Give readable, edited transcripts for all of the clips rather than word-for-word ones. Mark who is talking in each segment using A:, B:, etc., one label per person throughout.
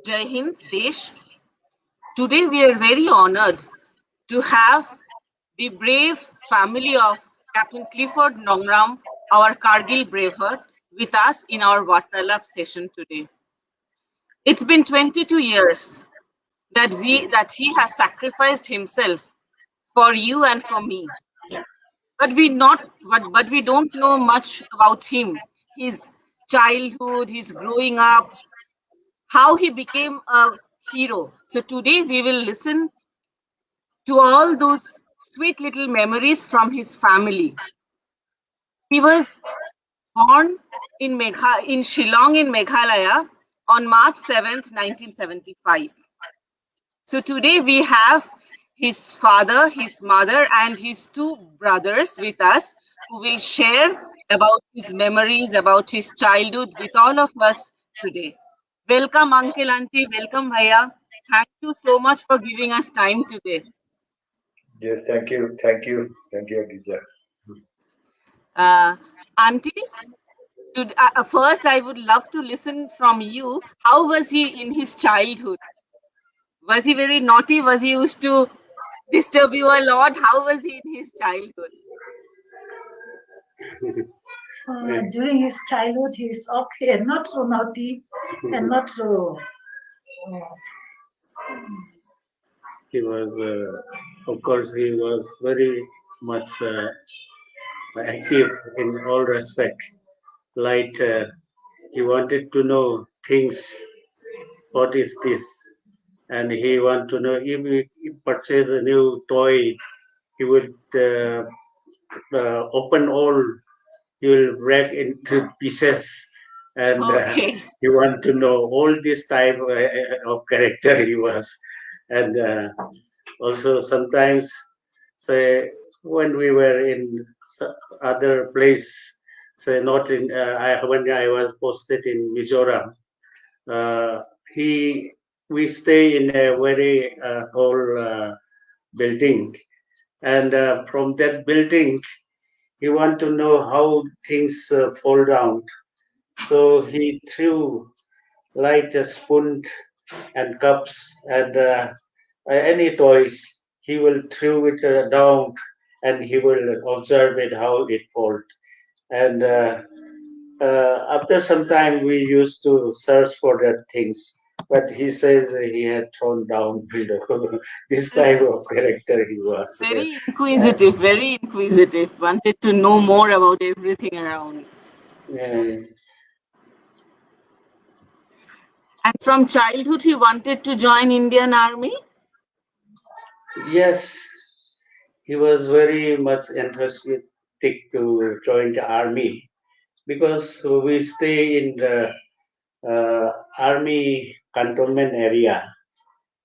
A: Jai Hind, Desh. Today we are very honored to have the brave family of Captain Clifford Nongrum, our Kargil braveheart, with us in our Vartalap session today. It's been 22 years that he has sacrificed himself for you and for me. But we don't know much about him, his childhood, his growing up, how he became a hero. So today we will listen to all those sweet little memories from his family. He was born in Shillong in Meghalaya on March 7th, 1975. So today we have his father, his mother, and his two brothers with us who will share about his memories, about his childhood with all of us today. Welcome, Uncle, Auntie. Welcome, Bhaiya. Thank you so much for giving us time today.
B: Yes, thank you. Thank you. Thank you, Aditya.
A: Auntie, first I would love to listen from you. How was he in his childhood? Was he very naughty? Was he used to disturb you a lot? How was he in his childhood?
C: During his childhood, he's okay, not so naughty and not so.
D: He was, of course, he was very much active in all respect. Like he wanted to know things. What is this? And he want to know if he purchase a new toy, he would open all. He will break into pieces, and
A: Okay.
D: he want to know all this type of character he was, and also sometimes say when we were in other place, say not in when I was posted in Mizoram, uh, he we stay in a very tall building, and from that building he want to know how things fall down. So he threw like a spoon and cups and any toys. He will throw it down, and he will observe it how it falls. And after some time, we used to search for that things. But he says he had thrown down below. This type of character he was.
A: Very inquisitive, very inquisitive. Wanted to know more about everything around.
D: Uh,
A: And from childhood, he wanted to join Indian Army.
D: yes, he was very much enthusiastic to join the army because we stay in the army cantonment area,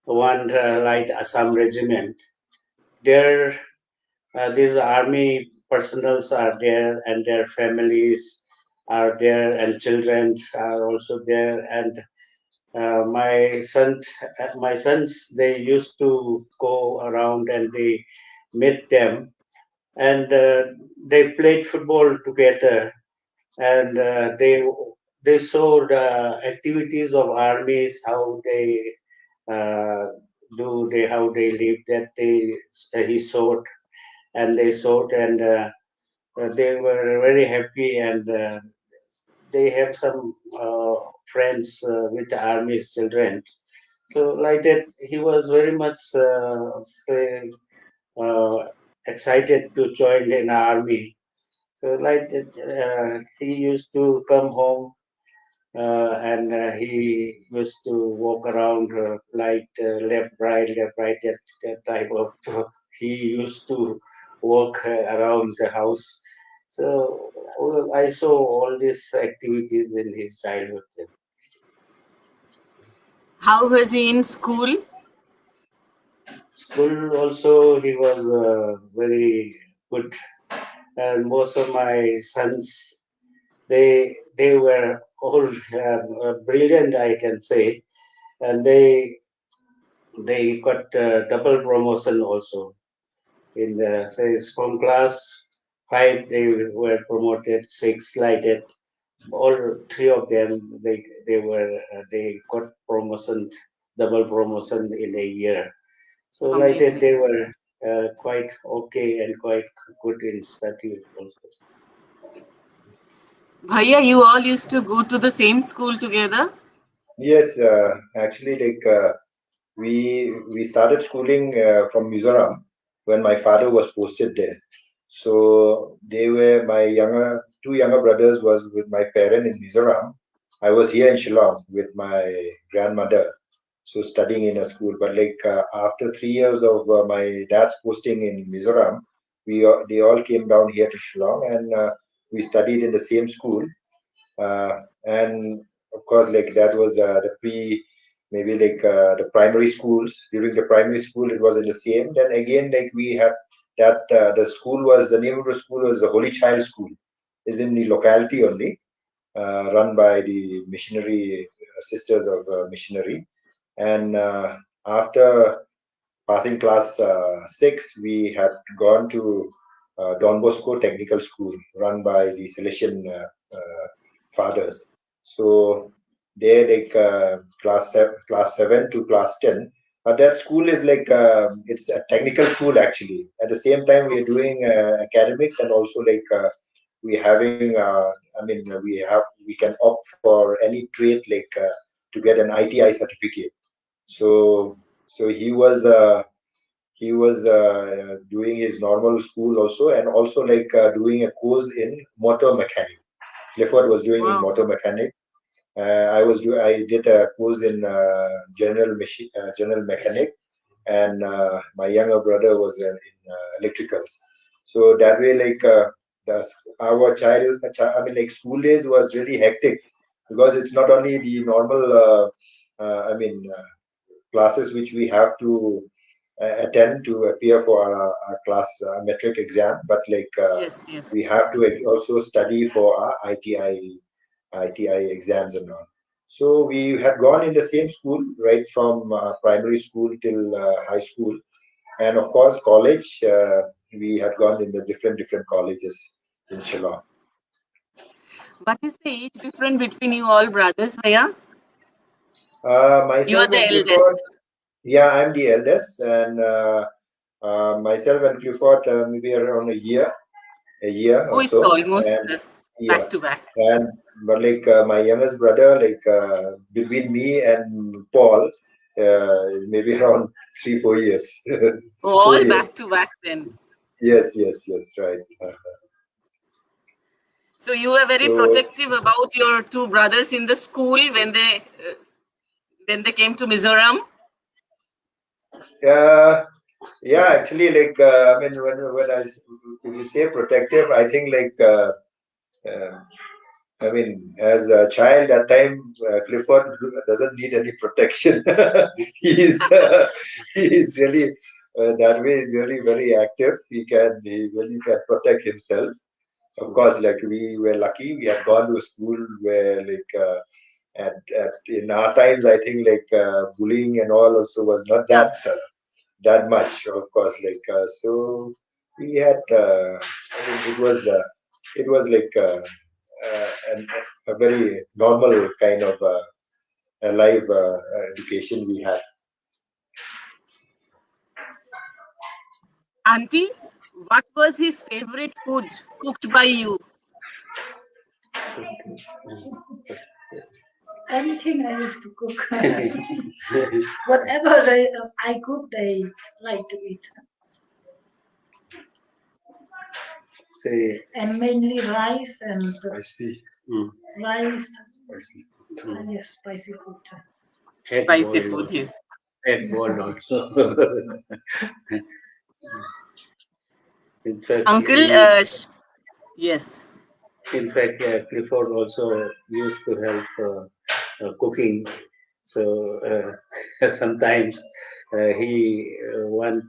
D: one like Assam regiment. There, these army personals are there, and their families are there, and children are also there. And my sons, they used to go around and they met them, and they played football together, and they saw the activities of armies, how they uh, how they live, that he saw it, and they saw it, and they were very happy, and they have some friends with the army's children. So like that, he was very much say, uh, excited to join an army. So like that, he used to come home, and he used to walk around left, right, that type of. He used to walk around the house. So I saw all these activities in his childhood.
A: How was he in school?
D: School also he was very good, and most of my sons, they were all brilliant, I can say, and they got double promotion also. In the say from class 5 they were promoted, 6 like that, all three of them, they got promotion, double promotion in a year. So like that,
A: Amazing.
D: they were quite okay and quite good in study also.
A: Bhaiya, you all used to go to the same school together?
B: Yes, actually, we started schooling from Mizoram when my father was posted there. So they were my two younger brothers was with my parent in Mizoram. I was here in Shillong with my grandmother, so studying in a school. But after 3 years of my dad's posting in Mizoram, they all came down here to Shillong, and we studied in the same school. And of course, like that was the pre, maybe the primary schools. During the primary school, it was in the same. Then again, like we had that the school was, the name of the school was the Holy Child School, is in the locality only, run by the missionary sisters of missionary. And after passing class 6, we had gone to Don Bosco Technical School, run by the Salesian fathers. So they class 7 to class 10. That school is it's a technical school actually. At the same time, we are
A: Okay.
B: doing academics, and also we having. I mean, we can opt for any trade to get an ITI certificate. So he was doing his normal school also, and also doing a course in motor mechanic. Clifford was doing in
A: Wow.
B: motor mechanic. I did a course in general mechanic, and my younger brother was in electricals. So that way, the our I mean, school days was really hectic, because it's not only the normal I mean classes which we have to attend to appear for our class metric exam, but
A: Yes, yes.
B: we have to also study for our ITI exams and all. So we had gone in the same school right from primary school till high school, and of course college. We had gone in the different colleges in Shillong.
A: What is the age difference between you all brothers, Bhaiya? You are
B: Myself
A: the
B: and Clifford,
A: eldest.
B: yeah, I'm the eldest, and myself and Clifford maybe around a year
A: Oh,
B: or
A: it's
B: so,
A: almost
B: and yeah,
A: back to back.
B: and but my youngest brother, between me and Paul, maybe around 3 4 years. Four
A: All
B: years.
A: back to back then.
B: Yes, right.
A: So you were very
B: So
A: protective about your two brothers in the school when they came to Mizoram.
B: uh, yeah, actually, I mean, when you say protective, I think uh, I mean, as a child, at time Clifford doesn't need any protection. He's he's really that way. Is really very active. He really can protect himself. Of course, like we were lucky, we had gone to a school where at in our times, I think bullying and all also was not
A: Yeah.
B: that much. Of course, so we had. I mean, it was a very normal kind of a live education we had.
A: Auntie, what was his favorite food cooked by you?
C: Anything I used to cook. Whatever I cook, they like to eat.
D: Say,
C: And mainly rice and
B: Spicy.
C: rice.
B: Spicy.
C: Yes, spicy food.
D: head
A: Spicy
D: boiled
A: food,
D: also.
A: yes.
D: Head boiled also. in fact,
A: Uncle,
D: he,
A: yes.
D: in fact, Clifford also used to help cooking. So sometimes he want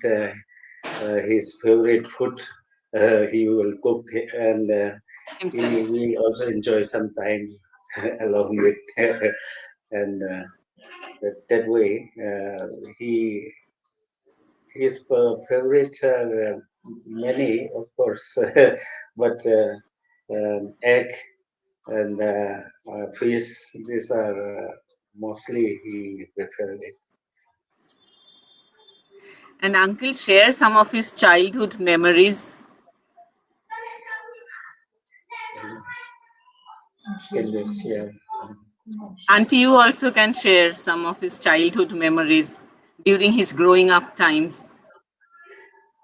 D: his favorite food. He will cook, and
A: Himself.
D: we also enjoy some time along with, and that way he his favorite many, of course, but egg and fish. These are mostly he preferred it.
A: And uncle, share some of his childhood memories.
D: Can you share?
A: Auntie, you also can share some of his childhood memories during his growing up times.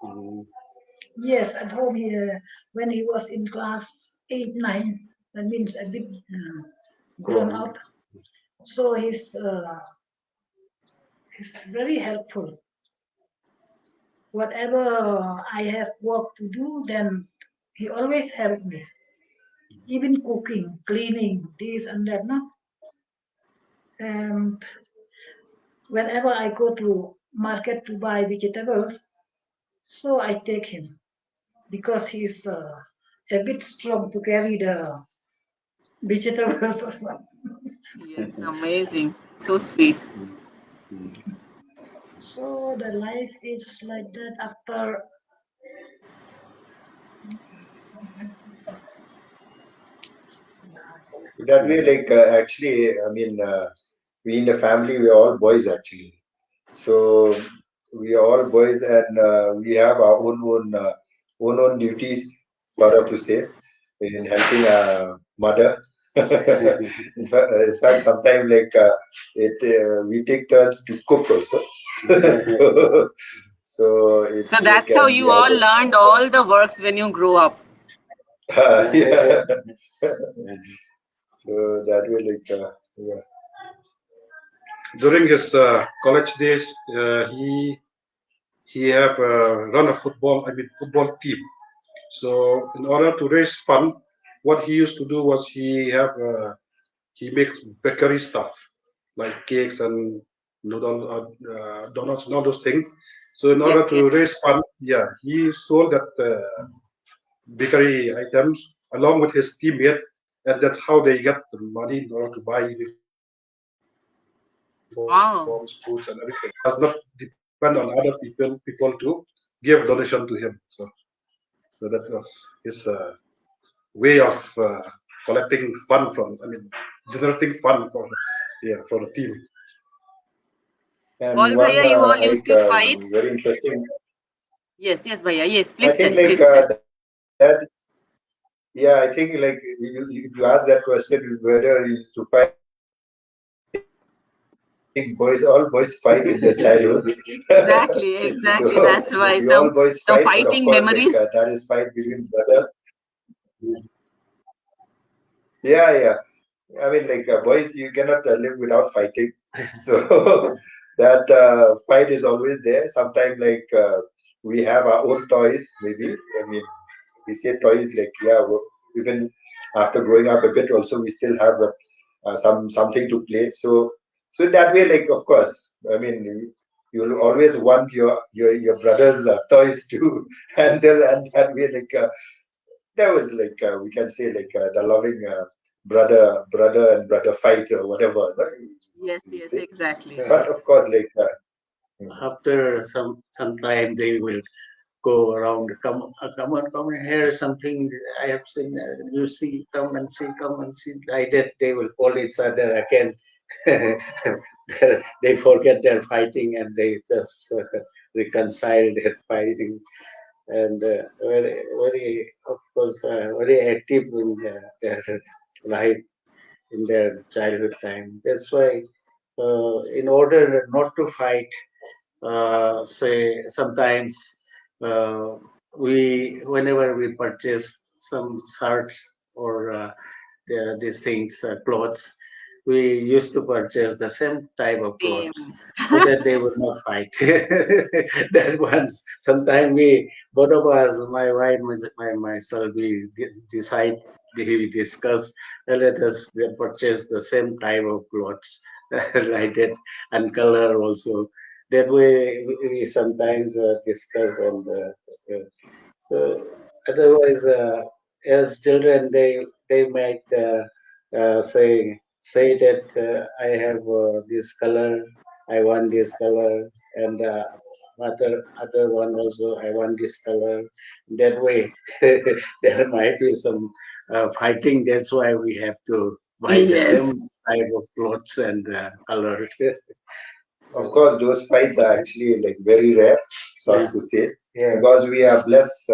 D: Mm,
C: Yes, at home when he was in class 8, 9, that means a bit grown
D: grown.
C: up. So he's very helpful. Whatever I have work to do, then he always help me. Even cooking, cleaning, this and that, no? And whenever I go to market to buy vegetables, so I take him because he's a bit strong to carry the vegetables or something.
A: Yes, amazing. So sweet.
D: Mm.
C: So the life is like that after.
B: So that way, like actually, I mean, we in the family, we're all boys actually. So we are all boys, and we have our own duties, sort of to say, in helping our mother. In fact, sometimes like we take turns to cook also. so, so
A: So
B: it's like
A: that's how
B: and we
A: you all
B: have
A: learned all the works when you grow up.
B: yeah. So that way, like yeah.
E: During his college days, he have run a football team. So in order to raise fund, what he used to do was he makes bakery stuff like cakes and donuts and all those things. So in order
A: Yes,
E: to
A: yes.
E: raise fund, yeah, he sold that bakery items along with his teammate, and that's how they get the money in order to buy uniforms, boots, and everything.
A: Wow.
E: Does not depend on other people to give donation to him. So that was his way of collecting fun from. I mean, generating fun for the team.
A: All
B: And one
A: Bhaiya, you all used
B: like
A: to fight.
B: very interesting.
A: Yes, yes, Bhaiya. Yes,
B: I
A: please
B: think
A: tell,
B: like
A: please tell.
B: that. Yeah, I think like you asked that question whether you used to fight. I think all boys fight in their childhood.
A: Exactly,
B: So
A: exactly. That's
B: we
A: why
B: all boys fight,
A: some
B: but of course,
A: fighting
B: like
A: memories.
B: that is fight between brothers. Yeah, yeah. I mean, like boys, you cannot live without fighting. So that fight is always there. Sometimes, like we have our own toys. Maybe I mean, we say toys like yeah. Even after growing up a bit, also we still have something to play. So in that way, like of course, I mean, you'll always want your brother's toys to handle, and that way, like that was like we can say like the loving brother and brother fight or whatever, right?
A: Yes,
B: You
A: yes,
B: say.
A: exactly.
B: But of course, like
D: After some time, they will go around. Come on here. Something I have seen. You see, come and see, come and see. Like that, they will call each other again. They forget their fighting and they just reconcile their fighting and very of course very active in their life in their childhood time. That's why in order not to fight, say sometimes uh, we whenever we purchase some shirts or these things clothes, we used to purchase the same type of clothes
A: Same.
D: so that they would not fight. That once sometime we both of us, my wife, myself, we decide, we discuss, let us purchase the same type of clothes like that, and color also. That way we sometimes discuss and so otherwise as children they might say that I have this color, I want this color, and other one also I want this color. That way there might be some fighting. That's why we have to buy the
A: Yes.
D: same type of clothes and color.
B: Of course, those fights are actually like very rare, so
D: Yeah.
B: to say,
D: Yeah.
B: because we are blessed.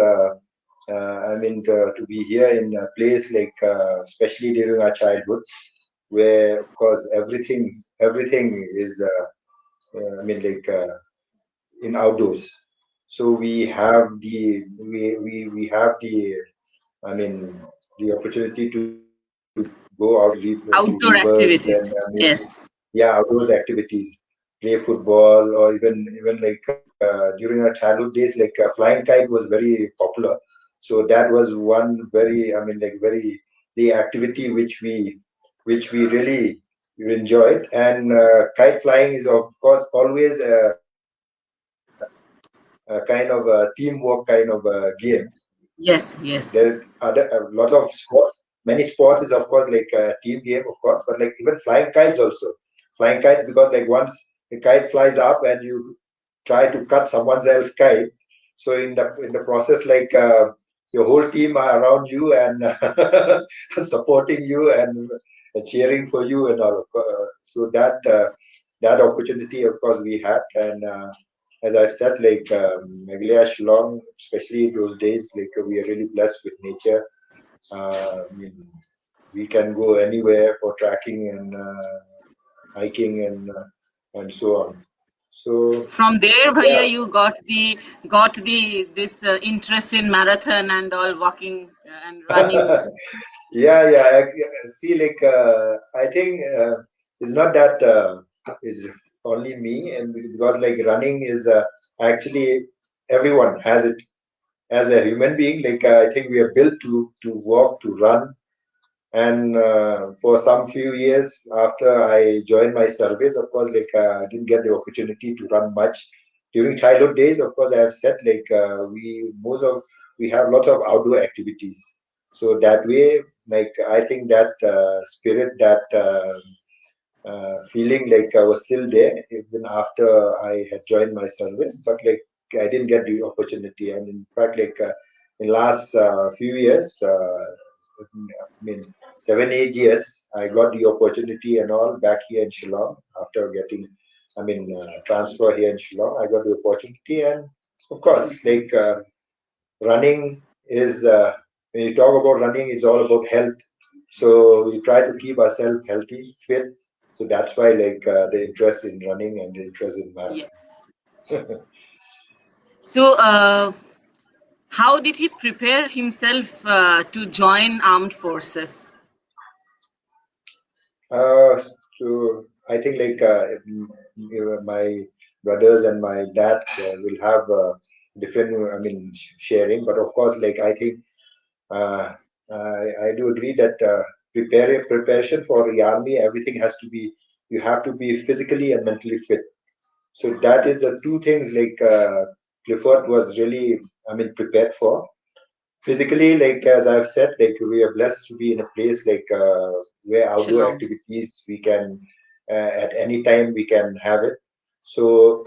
B: I mean, to be here in a place like, especially during our childhood, where of course everything is, I mean, like in outdoors. So we have the, I mean, the opportunity to go out to
A: Outdoor
B: rivers and, I
A: activities.
B: mean,
A: Yes.
B: yeah, outdoors activities, play football, or even like during our childhood days, like flying kite was very popular. So that was one very, I mean, like very, the activity which we really enjoyed. And kite flying is of course always a kind of a teamwork kind of a game. There
A: Yes. Yes.
B: other a lot of sports. Many sports is of course like a team game, of course, but like even flying kites also. Flying kites, because like once the kite flies up and you try to cut someone else's kite, so in the process, like your whole team are around you and supporting you and cheering for you and all. So that opportunity, of course, we had. And as I've said, like Meghalaya, Shillong, especially those days, like we are really blessed with nature. I mean, we can go anywhere for tracking and hiking and so on. So
A: From there,
B: yeah,
A: Bhaiya, you got the this interest in marathon and all walking and running.
B: yeah. See, like I think it's not that it's only me, and because like running is actually everyone has it as a human being. Like I think we are built to walk, to run. And for some few years after I joined my service, of course, like I didn't get the opportunity to run much during childhood days. Of course, I have said like we have lots of outdoor activities. So that way, like I think that spirit, that feeling, like I was still there even after I had joined my service, but like I didn't get the opportunity. And in fact, like in last few years, I mean 7 8 years, I got the opportunity and all back here in Shillong after getting, I mean, transfer here in Shillong. I got the opportunity, and of course, like running is when you talk about running, it's all about health. So we try to keep ourselves healthy, fit. So that's why like the interest in running and the interest in
A: Yes.
B: marathon.
A: So, how did he prepare himself to join armed forces?
B: uh, so I think like my brothers and my dad will have different, I mean, sharing. But of course, like I think uh, I do agree that preparation for the army, everything has to be, you have to be physically and mentally fit. So that is the two things like Clifford was really, I mean, prepared for. Physically, like as I've said, like we are blessed to be in a place like where outdoor
A: Shillong.
B: activities we can at any time we can have it. So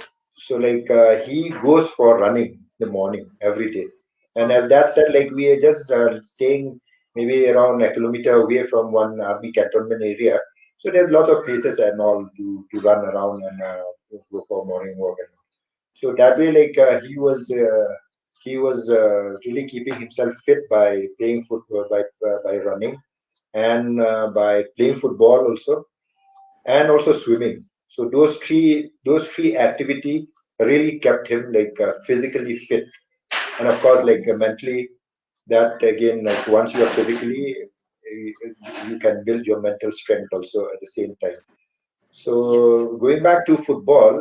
B: like he goes for running in the morning every day, and as that said, like we are just staying maybe around a kilometer away from one army cantonment area. So there's lots of places and all to run around and go for morning walk. And so that way, like he was really keeping himself fit by playing football, by running, and by playing football also, and also swimming. So those three activity really kept him like physically fit, and of course like mentally. That again, like once you are physically, you can build your mental strength also at the same time.
A: Yes.
B: So going back to football,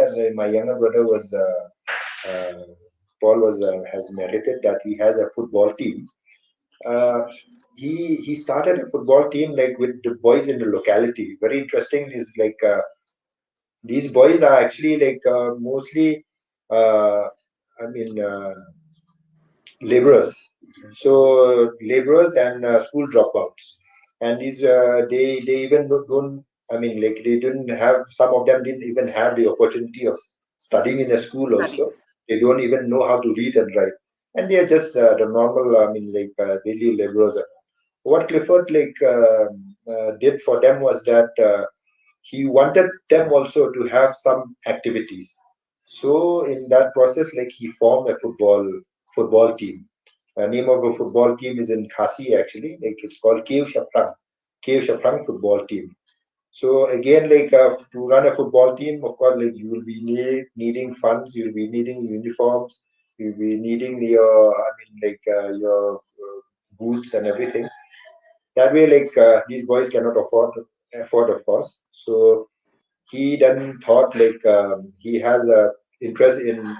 B: as my younger brother was uh, Paul was has narrated that he has a football team. Uh, he started a football team like with the boys in the locality. Very interesting is like these boys are actually like mostly, uh, I mean, laborers. So laborers and school dropouts, and these they even don't. I mean, like they didn't have. Some of them didn't even have the opportunity of studying in a school.
A: Study.
B: Also, they don't even know how to read and write. and they are just the normal, I mean, like daily laborers. What Clifford did for them was that he wanted them also to have some activities. So in that process, like he formed a football team. The name of a football team is in Khasi actually. Like it's called Kiev Shaprang football team. So again, to run a football team, of course, like you will be needing funds, you'll be needing uniforms, you'll be needing your boots and everything. That way, these boys cannot afford, of course. So he then thought he has a interest in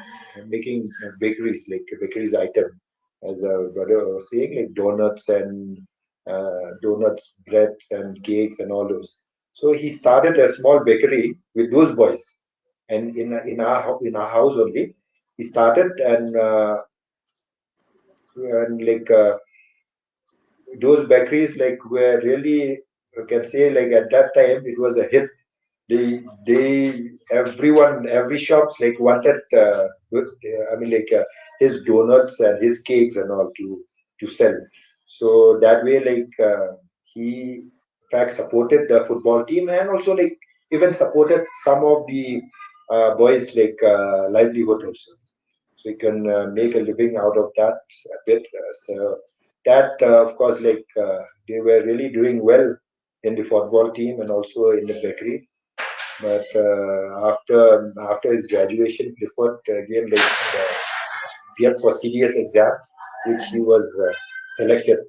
B: making bakeries, like bakeries item, as a brother was saying, like donuts, breads, and cakes, and all those. So he started a small bakery with those boys, and in our house only, he started and those bakeries were really, you can say, like at that time it was a hit. They everyone, every shops wanted his donuts and his cakes and all to sell. So that way he in fact supported the football team, and also even supported some of the boys livelihood also, so you can make a living out of that a bit. So that, of course, they were really doing well in the football team and also in the bakery. But after his graduation, Clifford again appeared for CDS exam, which he was selected.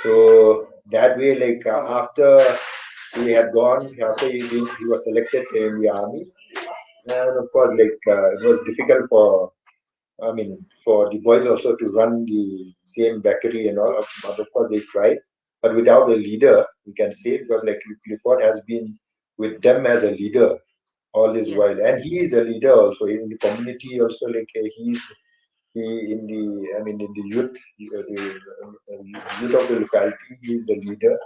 B: So that way, after he had gone, after he was selected in the army, and of course, it was difficult for, I mean, for the boys also to run the same bakery and all. But of course, they tried, but without a leader, we can say, because Clifford has been with them as a leader all this while,
A: Yes.
B: and he is a leader also in the community. Also, he in the, I mean, in the youth of the locality, he is the leader.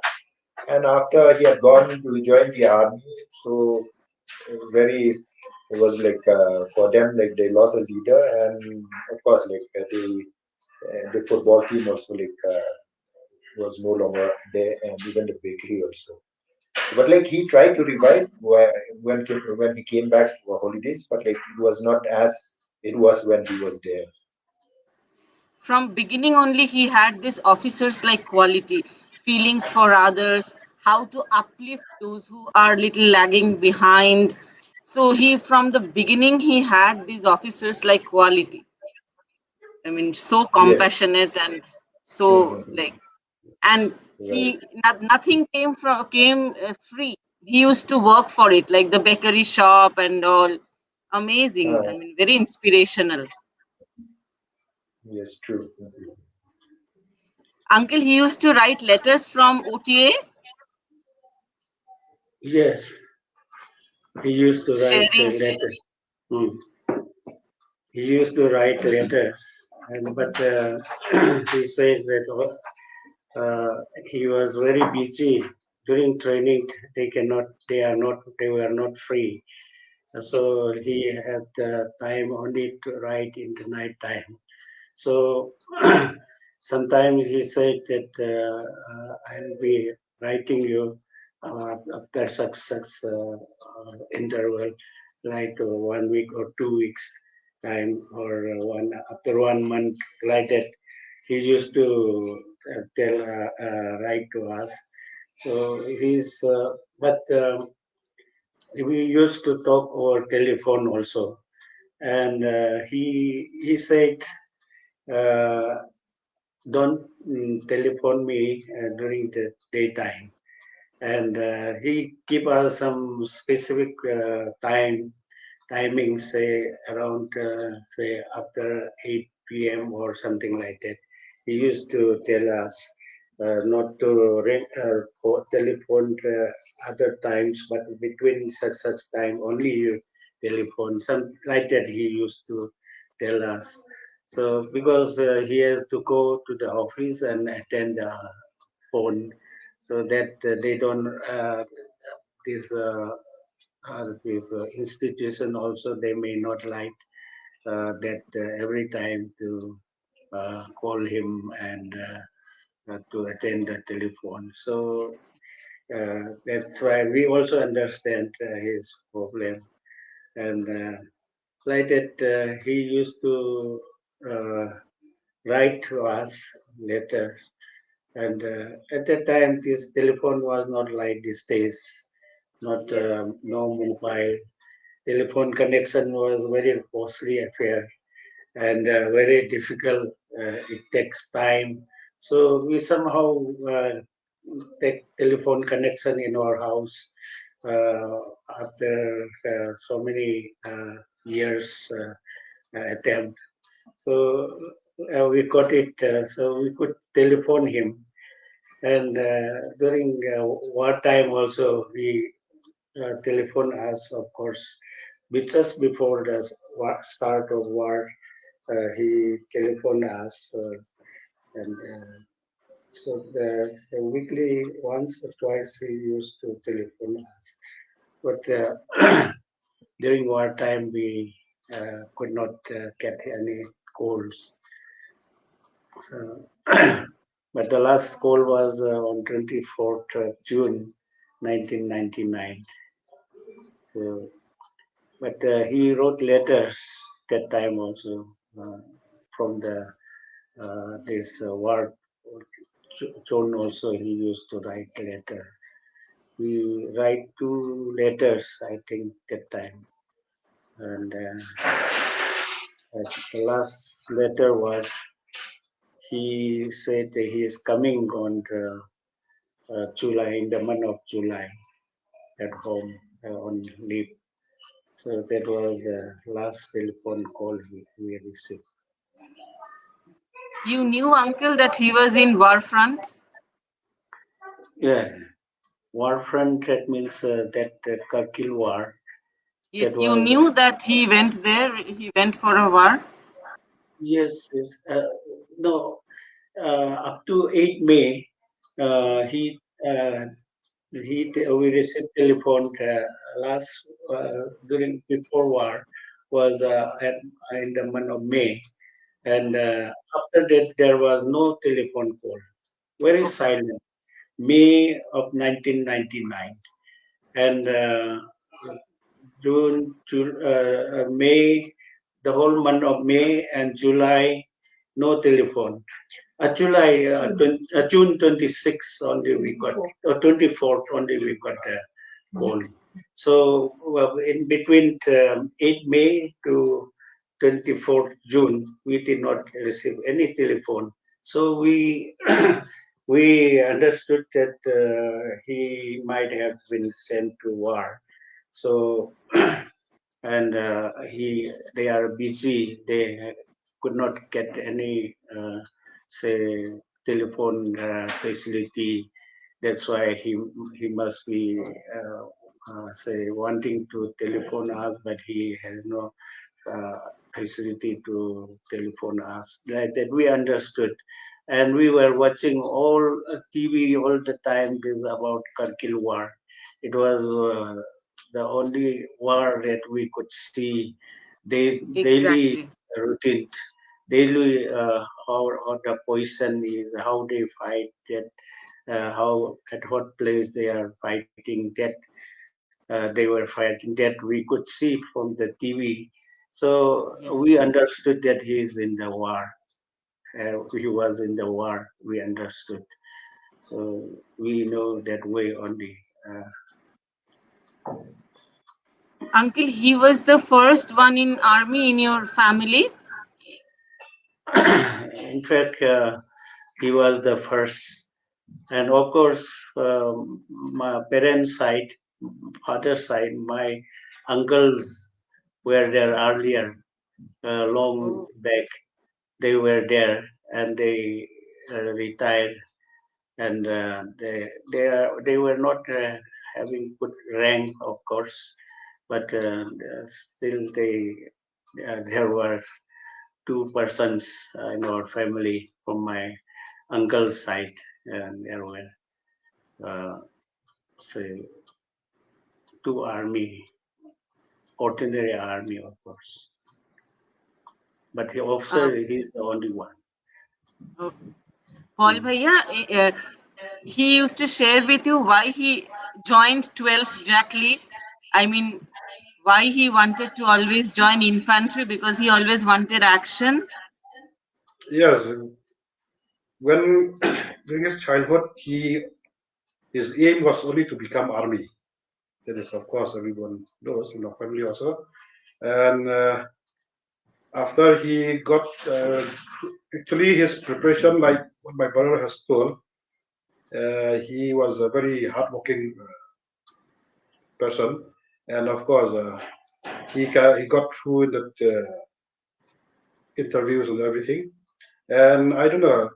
B: And after he had gone to join the army, so very, it was for them, they lost a leader, and of course the football team also was no longer there, and even the bakery also. But he tried to revive when he came back for holidays, but it was not as it was when he was there.
A: From beginning only, he had this officers like quality, feelings for others, how to uplift those who are little lagging behind. So he, from the beginning, he had these officers like quality. I mean, so
B: Yes.
A: compassionate and so
B: Mhm.
A: like, and
B: Right.
A: nothing came free. He used to work for it, like the bakery shop and all. Amazing. I
B: Uh,
A: mean, very inspirational.
B: yes, true. Mhm.
A: Uncle, he used to write letters from OTA,
D: Yes, he used to write
A: sharing.
D: letters. Hmm. He used to write letters, but he says that he was very busy during training. They were not free.
A: Yes.
D: So he had time only to write in the night time. So sometimes he said that I'll be writing you after such interval, like 1 week or 2 weeks time, or one after 1 month, like that. He used to write to us. So but we used to talk over telephone also, and he said, uh, don't telephone me during the daytime, and he give us some specific timing, say around say after 8 p.m. or something like that. He used to tell us not to telephone other times, but between such time only you telephone. Some like that he used to tell us. So because he has to go to the office and attend phone, so that they don't this this institution also they may not like, that every time to call him and to attend the telephone. So that's why we also understand his problem. And like that, he used to uh, write to us letters. And at that time, this telephone was not like these days, not
A: Yes.
D: no mobile. Telephone connection was very costly affair and very difficult. It takes time. So we somehow take telephone connection in our house uh, after so many years attempt. So we got it. So we could telephone him. And during wartime also, he telephoned us, of course, just before the start of war. He telephoned us, and so the weekly once or twice he used to telephone us. But during wartime, we could not get any calls. So, but the last call was on 24th June 1999. So, but he wrote letters that time also from the this war John also he used to write letter. We write two letters, I think, that time. And the last letter was he said he is coming on the, July, in the month of July, at home on leave. So that was the last telephone call we received.
A: You knew uncle that he was in war front?
D: Yeah, war front. That means that Kargil war.
A: Yes,
D: That
A: you
D: was
A: knew that he went there, he went for a war?
D: yes, yes. No, up to 8 May, he we received telephone last during before war was in the month of May, and after that there was no telephone call. Very
A: Okay.
D: silent. May of 1999, and May, the whole month of May and July, no telephone. July, June 26th only we got, 24th only we got a call. So well, in between 8 May to 24th June, we did not receive any telephone. So we we understood that he might have been sent to war. So and they are busy. They could not get any say telephone facility. That's why he must be say wanting to telephone us, but he has no uh, facility to telephone us. That we understood, and we were watching all TV all the time. This about Kargil war. It was the only war that we could see daily
A: Exactly.
D: routine, daily how the poison is, how they fight that, how at what place they are fighting that. They were fighting that we could see from the TV. So
A: Yes.
D: we understood that he is in the war. He was in the war. We understood. So we know that way only.
A: Uncle, he was the first one in army in your family?
D: In fact, he was the first. And of course, my parents' side, father's side, my uncles were there earlier, long
A: Oh,
D: back. They were there and they retired, and they were not having good rank, of course, but still there were two persons in our family from my uncle's side, and there were uh, say two army, ordinary army, of course. but he officer, he's the only one.
A: Paul Bhaiya, he used to share with you why he joined 12th Jakli. I mean, why he wanted to always join infantry, because he always wanted action.
E: Yes, when during his childhood, his aim was only to become army. That is, of course, everyone knows in our family also. And after he got, actually, his preparation, like what my brother has told, he was a very hardworking person, and of course, he got through in the interviews and everything. And I don't know,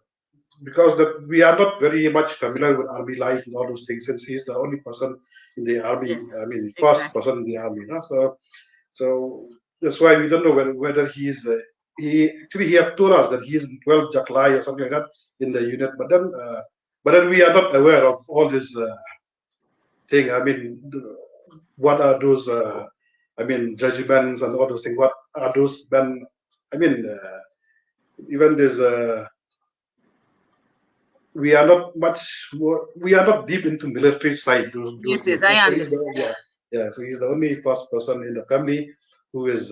E: because we are not very much familiar with army life and all those things, since he's the only person in the army.
A: Yes,
E: I mean, first
A: exactly.
E: person in the army. No? So that's why we don't know whether he's he have told us that he's 12 JAK LI or something like that in the unit, but then we are not aware of all this thing. I mean, what are those? I mean, regiments and all those things. What are those men? I mean, even this. We are not much more. We are not deep into military side. Those
A: Yes, yes,
E: days.
A: I
E: So
A: understand.
E: yeah. So he's the only first person in the family who is.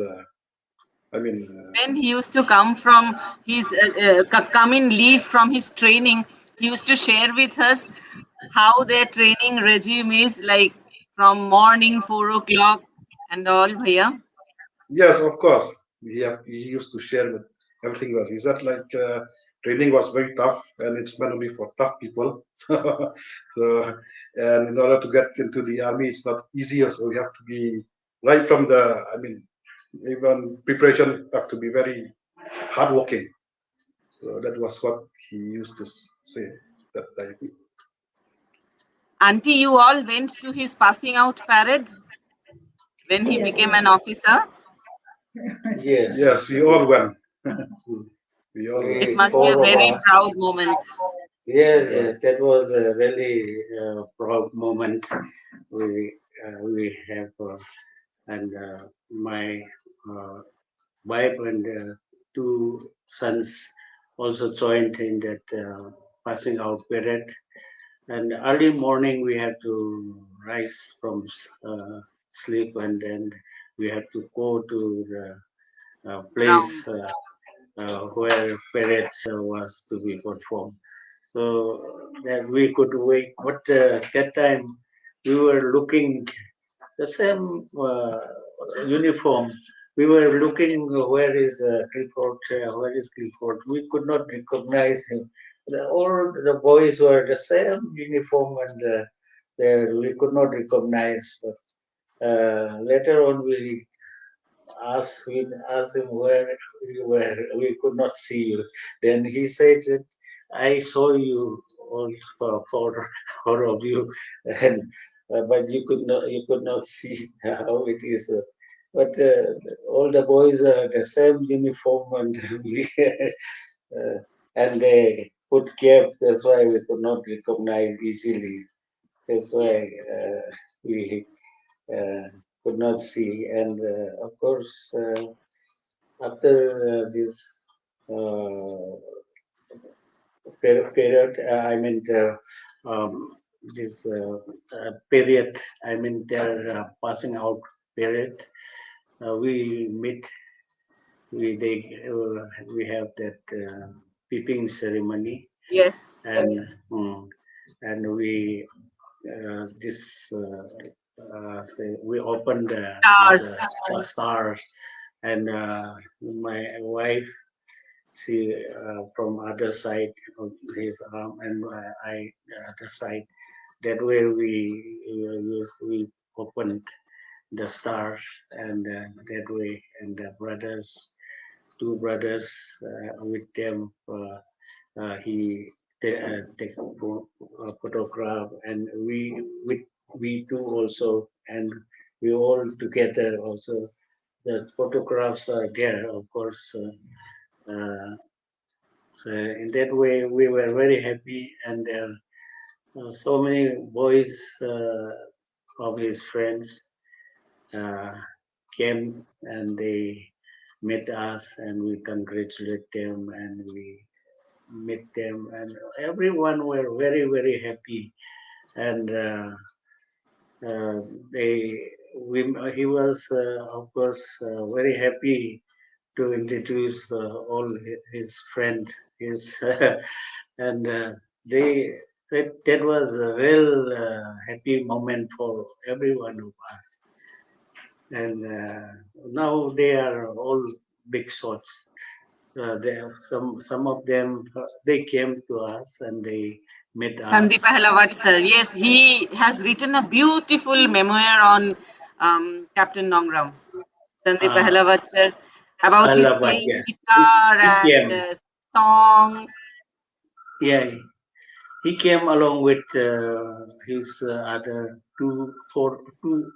E: I mean,
A: When he used to come from his come in leave from his training, he used to share with us how their training regime is like from morning 4 o'clock and all, Bhaiya.
E: yes, of course. He used to share with everything was. He said like training was very tough and it's meant only for tough people. So and in order to get into the army, it's not easy. So you have to be right from the. I mean, even preparation have to be very hardworking. So that was what he used to say that time.
A: Auntie, you all went to his passing out parade when he
C: Yes,
A: became
C: yes.
A: an officer.
D: Yes,
E: Yes, we all went. We all went.
A: It
D: we
A: must be a
D: four of
A: very
D: us.
A: proud moment.
D: Yes,
E: Yeah.
D: yes, that was a really proud moment we have, and my uh, wife and two sons also joined in that passing out parade. And early morning we had to rise from sleep, and then we had to go to the place
A: Ground.
D: where parade was to be performed. So that we could wait. But that time we were looking the same uniform. We were looking where is Clifford, where is Clifford. We could not recognize him. All the boys were the same uniform, and we could not recognize. But later on, we asked him where you were. We could not see you. Then he said that I saw you all four of you, and but you could not see how it is. But all the boys are the same uniform, and and they put cap. That's why we could not recognize easily. That's why we uh, could not see. And of course, after this uh, period, I mean this period, I mean their passing out period, we meet. We have that peeping ceremony,
A: Yes.
D: and and we this we opened these
A: Stars.
D: stars, and my wife, she from other side of his arm, and I the other side. That way we opened the stars, and that way, and the two brothers with them. He take a photograph, and we two also, and we all together also. The photographs are there, of course. So in that way, we were very happy, and so many boys of his friends uh, came, and they met us, and we congratulate them, and we meet them, and everyone were very, very happy. And uh, they, he was, of course, very happy to introduce all his friends, his and they that was a real happy moment for every one of us. And now they are all big shots. They have some of them they came to us and they met us.
A: Sandeep Ahlawat, sir. Yes, he has written a beautiful memoir on Captain Nongrum. Sandeep
D: Uh,
A: Ahlawat, sir, about his
D: Allahabad,
A: playing
D: yeah.
A: guitar
D: He
A: and
D: came.
A: songs.
D: Yeah, he came along with his other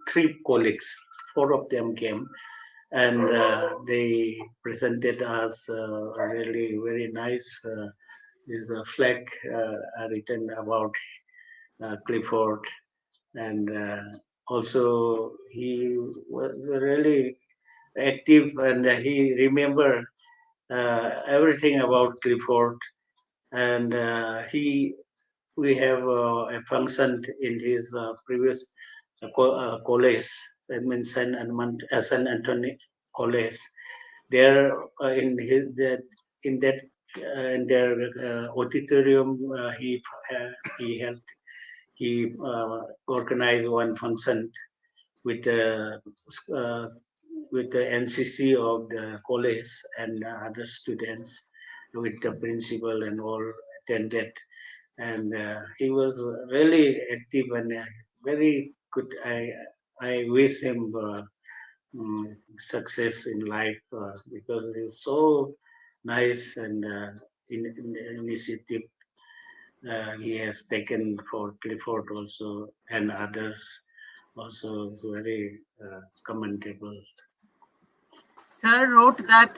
D: three colleagues. Four of them came, and they presented us a really very nice. Is a flag written about Clifford, and also he was really active, and he remembered everything about Clifford, and he we have a function in his previous college, that means San Antonio College. There in that in their auditorium, he held he organized one function with the uh, with the NCC of the college and other students, with the principal and all attended, and he was really active and very good. I wish him success in life because he's so nice and initiative he has taken for Clifford also and others also is very commendable.
A: Sir wrote that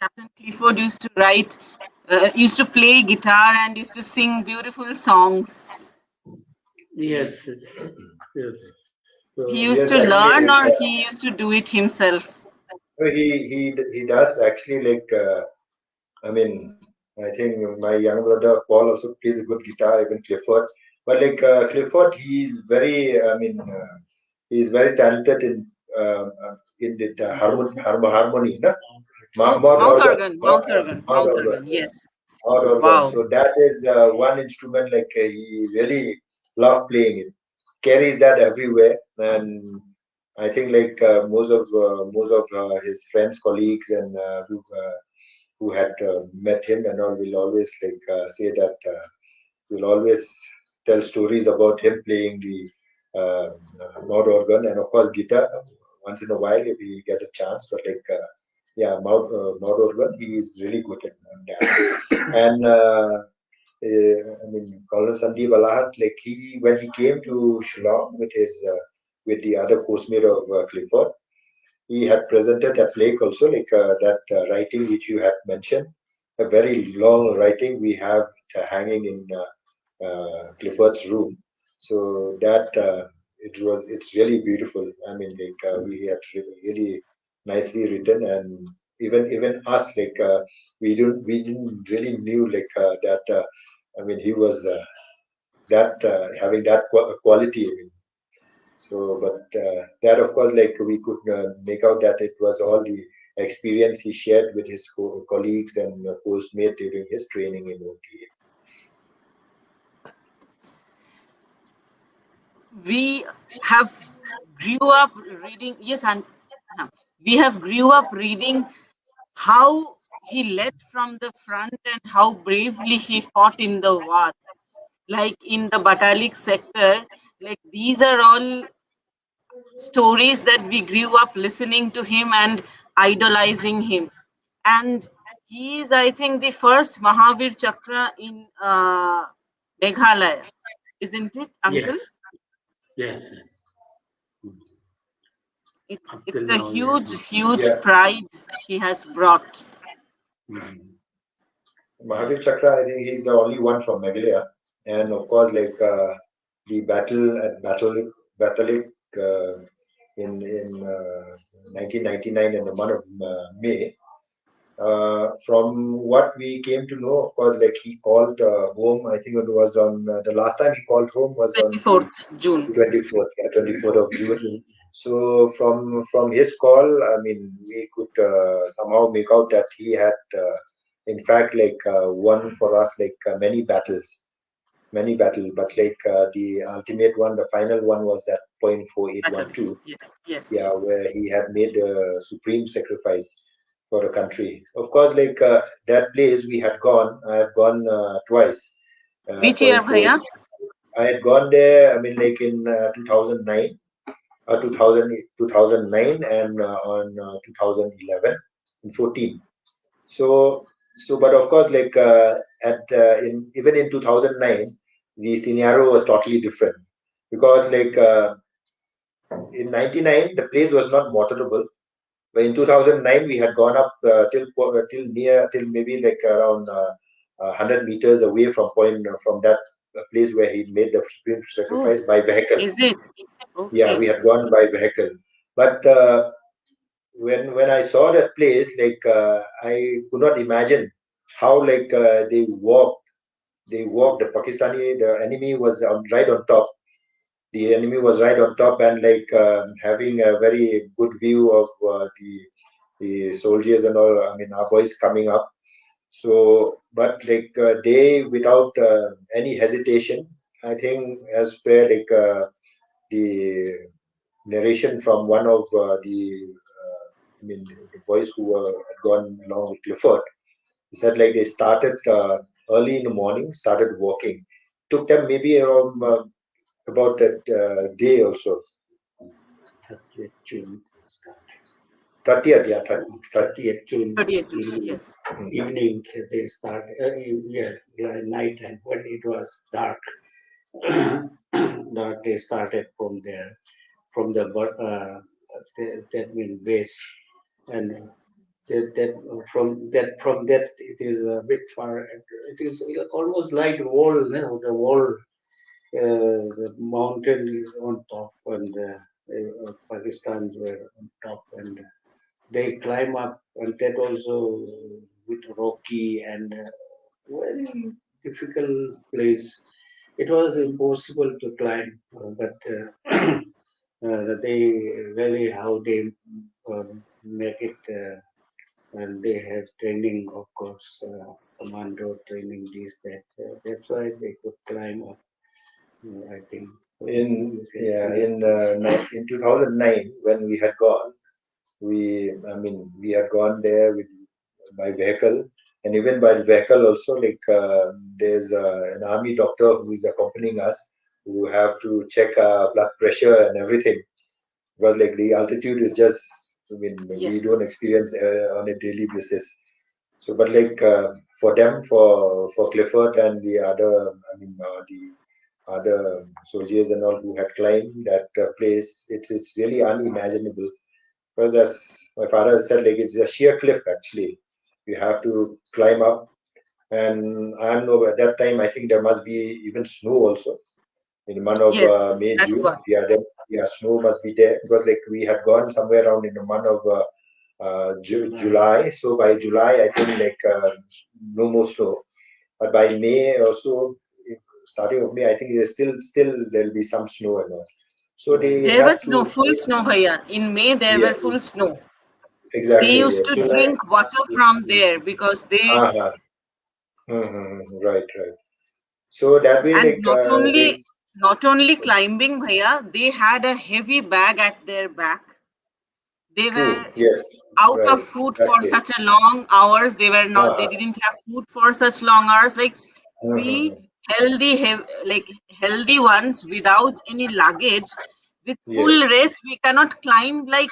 A: Captain Clifford used to play guitar and used to sing beautiful songs.
D: Yes, yes, yes.
A: He
D: So,
A: used
B: Yes,
A: to
B: actually,
A: learn
B: like
A: or he used to do it himself.
B: he does actually like. I mean, I think my young brother Paul also plays a good guitar, even Clifford. But like Clifford, he's very talented in the harmony, no?
A: Oh,
B: Mouth
A: mouth
B: organ,
A: organ, mouth organ,
B: mouth
A: mouth
B: organ,
A: organ. Yes.
B: mouth organ.
A: Wow.
B: So that is one instrument like he really loved playing it. Carries that everywhere, and I think like most of his friends, colleagues, and who had met him and all will always like say that will always tell stories about him playing the mouth organ and of course guitar once in a while if we get a chance. But like yeah, mouth organ, he is really good at that. And I mean, Colonel Sandeep Alahat, like when he came to Shillong with his with the other postmate of Clifford, he had presented a plaque also, like that writing which you had mentioned, a very long writing we have hanging in Clifford's room. So that it's really beautiful. I mean, like we had really nicely written, and even us, like we didn't really knew like that. I mean, he was that having that quality. I mean, so, but that, of course, like we could make out that it was all the experience he shared with his colleagues and postmate during his training in OTA.
A: We have grew up reading. Yes, and we have grew up reading how he led from the front and how bravely he fought in the war. Like in the Batalik sector, like these are all stories that we grew up listening to him and idolizing him. And he is, I think, the first Mahavir Chakra in Meghalaya, isn't it, Uncle?
D: yes, yes, yes.
A: It's
D: Up till
A: it's a
D: now, yes.
A: huge
B: Yeah,
A: pride he has brought.
D: Mhm.
B: Mahavir Chakra, I think he's the only one from Meghalaya, and of course, like the battle at Batalik uh, in 1999 in the month of May. From what we came to know, of course, like he called home. I think it was on the last time he called home was on the
A: 24th June.
B: 24th, yeah, 24th of June. So from his call, I mean, we could somehow make out that he had, in fact, like won for us like many battle. But like the ultimate one, the final one was that point four eight one
A: Battle.
B: two.
A: Yes, yes,
B: Yeah,
A: yes.
B: where he had made a supreme sacrifice for the country. Of course, like that place we had gone. I have gone twice.
A: Which year,
B: Point four.
A: Bhaiya?
B: I had gone there. I mean, like in 2009, 2009, and on 2011 and 14. So, but of course, like at in even in 2009, the scenario was totally different because like in 99 the place was not motorable, but in 2009 we had gone up till maybe like around 100 meters away from from that place where he made the supreme
A: Oh,
B: sacrifice by vehicle.
A: is it?
B: Yeah, we
A: Okay.
B: had gone by vehicle, but when I saw that place, like I could not imagine how like they walked. The Pakistani, the enemy was right on top. The enemy was right on top, and like having a very good view of the soldiers and all. I mean, our boys coming up. So, but like they without any hesitation, I think as per like the narration from one of I mean, the boys who had gone along with Clifford, he said like they started early in the morning, started walking. Took them maybe around about that day also.
D: 30th June start.
B: 30th, yeah,
D: 30th June
A: 30th June. Yes.
D: evening they start. Yeah, night time when it was dark. Dark they started from there, from the that mean base, and from that it is a bit far. It is almost like wall. No? The wall, the mountain is on top, and Pakistan's were on top, and they climb up, and that also with rocky and very difficult place. It was impossible to climb, but they really how they make it, and they have training, of course, commando training, this that. That's why they could climb up. I think.
B: in
D: You can
B: yeah
D: please.
B: in 2009 when we had gone, I mean we had gone there with by vehicle, and even by vehicle also like there's an army doctor who is accompanying us, who have to check blood pressure and everything, because like the altitude is just, I mean, we
A: Yes.
B: don't experience on a daily basis. So but like for them, for Clifford and the other, I mean the other soldiers and all who had climbed that place, it's really unimaginable, because as my father said, like it's a sheer cliff actually. You have to climb up, and I don't know, at that time I think there must be even snow also in the month of
A: Yes.
B: May,
A: That's
B: June.
A: what.
B: Yeah, then yeah, snow must be there, because like we had gone somewhere around in the month of July. So by July, I think like no more snow. But by May also, starting of May, I think there's still there'll be some snow and all. So they
A: There
B: had
A: was snow,
B: to,
A: full snow, Bhaiya. In May, there were
B: yes,
A: full snow. They
B: exactly,
A: used
B: yes.
A: to
B: So
D: July.
A: drink water from there because they,
B: uh-huh. Right, right. So that way,
A: and
B: like they,
A: not only climbing, Bhaiya, they had a heavy bag at their back. They were
B: true, yes,
A: out of
B: right,
A: food
B: that
A: for
B: way.
A: such a long hours. They
B: Uh-huh.
A: didn't have food for such long hours. Like we
B: Mhm.
A: healthy ones without any luggage, with full
B: Yes,
A: rest, we cannot climb like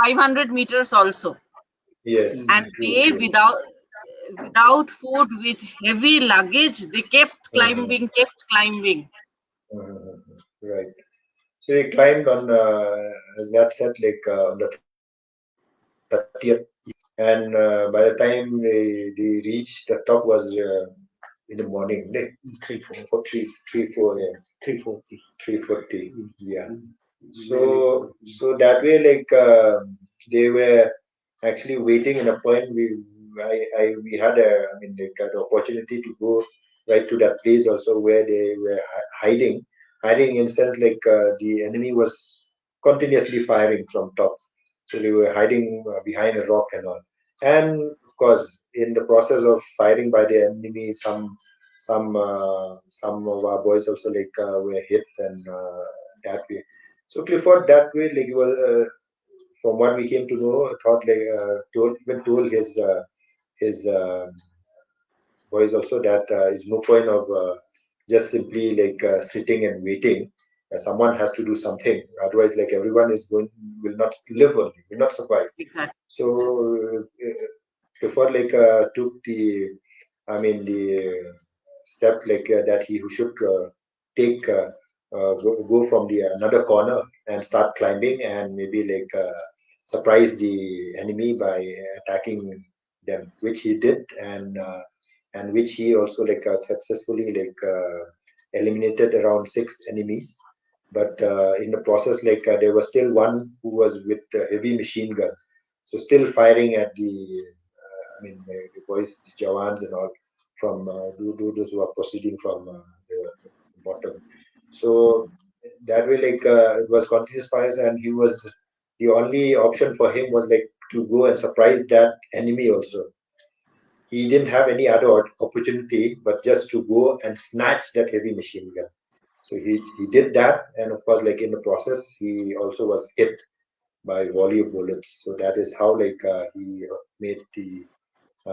A: 500 meters also.
B: yes,
A: And
D: Mm.
B: true,
A: they
B: true.
A: without food, with heavy luggage, they
B: Mhm.
A: kept climbing.
B: Mhm. Right. So we climbed on, as that said, like on the 30th, and by the time they reached the top was in the morning, like
D: Three four,
B: for 3 4 a.m.
D: 340.
B: 3:40.
D: Mm.
B: Yeah.
D: Mm. Really
B: So
D: good.
B: that way, like they were actually waiting in a point. We had a, I mean, they got the opportunity to go right to that place also where they were hiding in sense like the enemy was continuously firing from top, so they were hiding behind a rock and all. And of course, in the process of firing by the enemy, some of our boys also like were hit and that way. So Clifford that way like was from what we came to know, thought like told his boys also that is no point of just simply like sitting and waiting. Someone has to do something. Otherwise, like everyone is going will not live only, will not survive.
A: Exactly.
B: So before like took the, I mean the step like that he who should take go from the another corner and start climbing and maybe like surprise the enemy by attacking them, which he did, and which he also like successfully like eliminated around six enemies. But in the process, like there was still one who was with a heavy machine gun, so still firing at the I mean the boys, the Jawans and all from those who are proceeding from the bottom. So that way, like it was continuous fires, and he was the only option for him was like to go and surprise that enemy also. He didn't have any other opportunity but just to go and snatch that heavy machine gun. So he did that, and of course, like in the process, he also was hit by volley of bullets. So that is how like he made the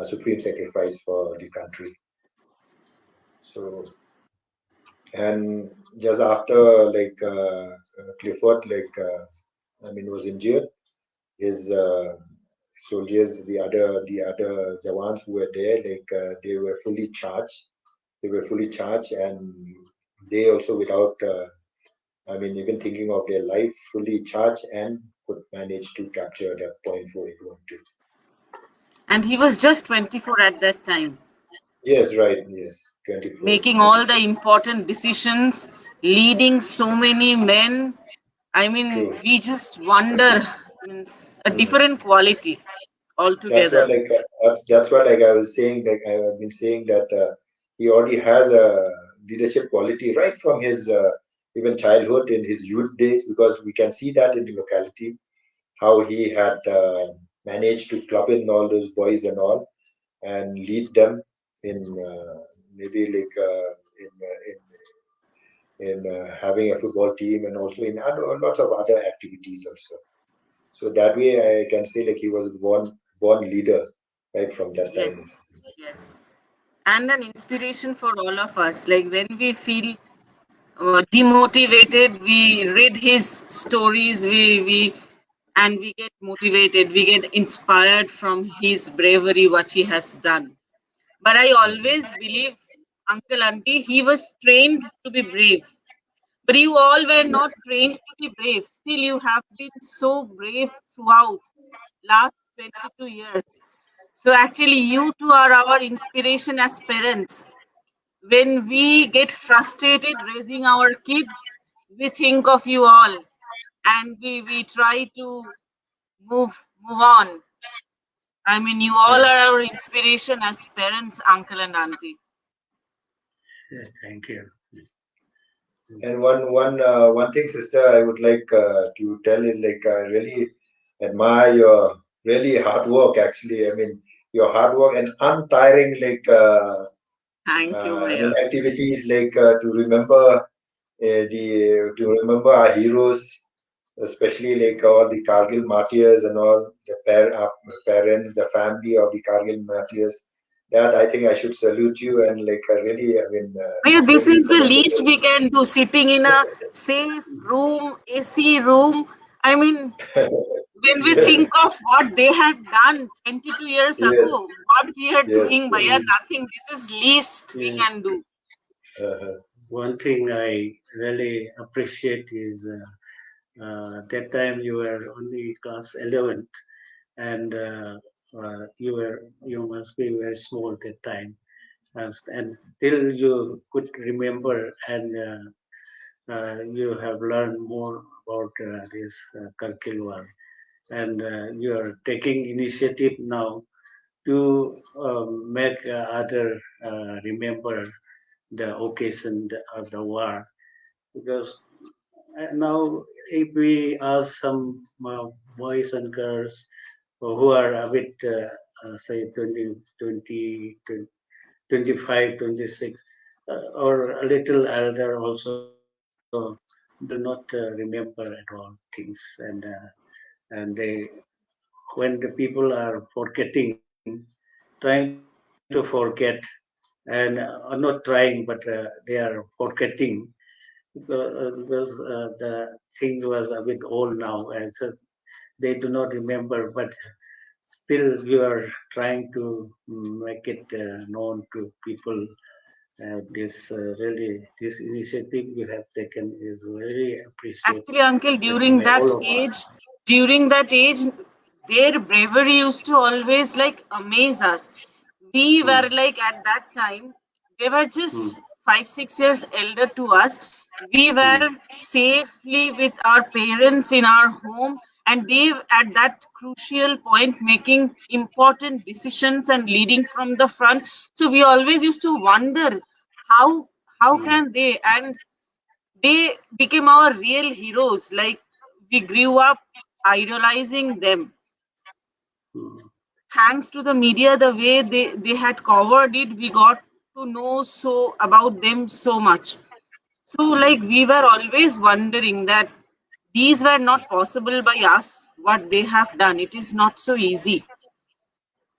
B: supreme sacrifice for the country. So and just after like Clifford like I mean was injured, his soldiers, the other Jawans who were there, like they were fully charged. They were fully charged, and they also without I mean even thinking of their life, fully charged and could manage to capture that point 4812.
A: And he was just 24 at that time,
B: Yes, right. Yes, 24.
A: making all the important decisions, leading so many men. I mean,
B: True.
A: we just wonder, means a
B: Mhm.
A: different quality
B: That's what
A: altogether.
B: like that's what like I was saying. Like I've been saying that he already has a leadership quality right from his even childhood in his youth days, because we can see that in the locality how he had managed to club in all those boys and all and lead them in maybe like in having a football team and also in lots of other activities also. So that way I can say like he was born leader right from that time.
A: Yes, yes. And an inspiration for all of us. Like when we feel demotivated, we read his stories, and we get motivated, we get inspired from his bravery, what he has done. But I always believe, Uncle Auntie, he was trained to be brave. But you all were not trained to be brave. Still, you have been so brave throughout last 22 years. So actually, you two are our inspiration as parents. When we get frustrated raising our kids, we think of you all, and we try to move on. I mean, you all
B: Mm.
A: are our inspiration as parents, uncle and auntie.
D: Yeah, thank you.
B: And one thing, sister, I would like to tell is like I really admire your really hard work. Actually, I mean your hard work and untiring like
A: Thank you,
B: I mean
A: Maya.
B: activities like to remember our heroes, especially like all the Kargil martyrs and all the parents, the family of the Kargil martyrs. That I think I should salute you and like really, I mean,
A: Maya, this
B: really
A: is the least
B: commendable.
A: we can do, sitting in a safe room, AC room. I mean, when we think of what they had done 22 years
B: Yes,
A: ago, what we are
B: yes.
A: doing, Maya, nothing. This is least we
D: Yeah,
A: can do.
B: Uh,
D: one thing I really appreciate is that time you were only class 11, and you must be very small that time, and still you could remember, and you have learned more about this Kargil war. and you are taking initiative now to make other remember the occasion of the war. Because now, if we ask some boys and girls who are a bit, say, 20, 20, 25, 26, or a little elder also, do not remember at all things. And they, when the people are forgetting, trying to forget, and not trying, but they are forgetting because the things was a bit old now, and so they do not remember. But still, you are trying to make it known to people. This really, this initiative you have taken is very appreciated
A: Actually, uncle,
D: by all of us.
A: during that age, their bravery used to always like amaze us. We were
D: Mm,
A: like at that time, they were just
D: mm,
A: 5, 6 years elder to us. We were
D: mm,
A: safely with our parents in our home, and they at that crucial point making important decisions and leading from the front. So we always used to wonder how how
D: mm,
A: can they, and they became our real heroes. Like we grew up idolizing them.
D: mm,
A: Thanks to the media, the way they had covered it, we got to know so about them so much. So like
D: mm,
A: we were always wondering that these were not possible by us. What they have done, it is not so easy.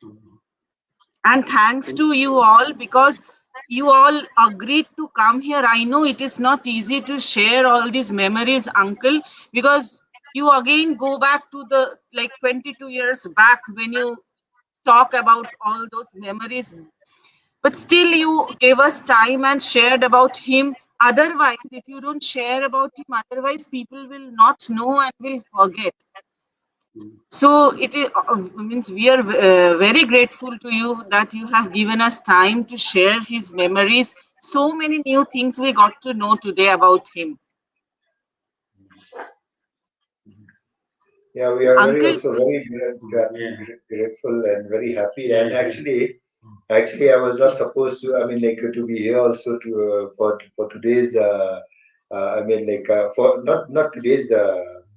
D: mm.
A: And thanks
D: Thank
A: to you all, because you all agreed to come here. I know it is not easy to share all these memories, uncle, because you again go back to the like 22 years back when you talk about all those memories, but still you gave us time and shared about him. Otherwise, if you don't share about him, otherwise people will not know and will forget.
D: you.
A: So it is, means we are very grateful to you that you have given us time to share his memories. So many new things we got to know today about him.
B: Yeah, we are very
A: Uncle,
B: also very
D: Yeah,
B: grateful and very happy.
D: yeah,
B: And
D: yeah.
B: actually, I was not supposed to. I mean, like to be here also to for today's. I mean, like for not today's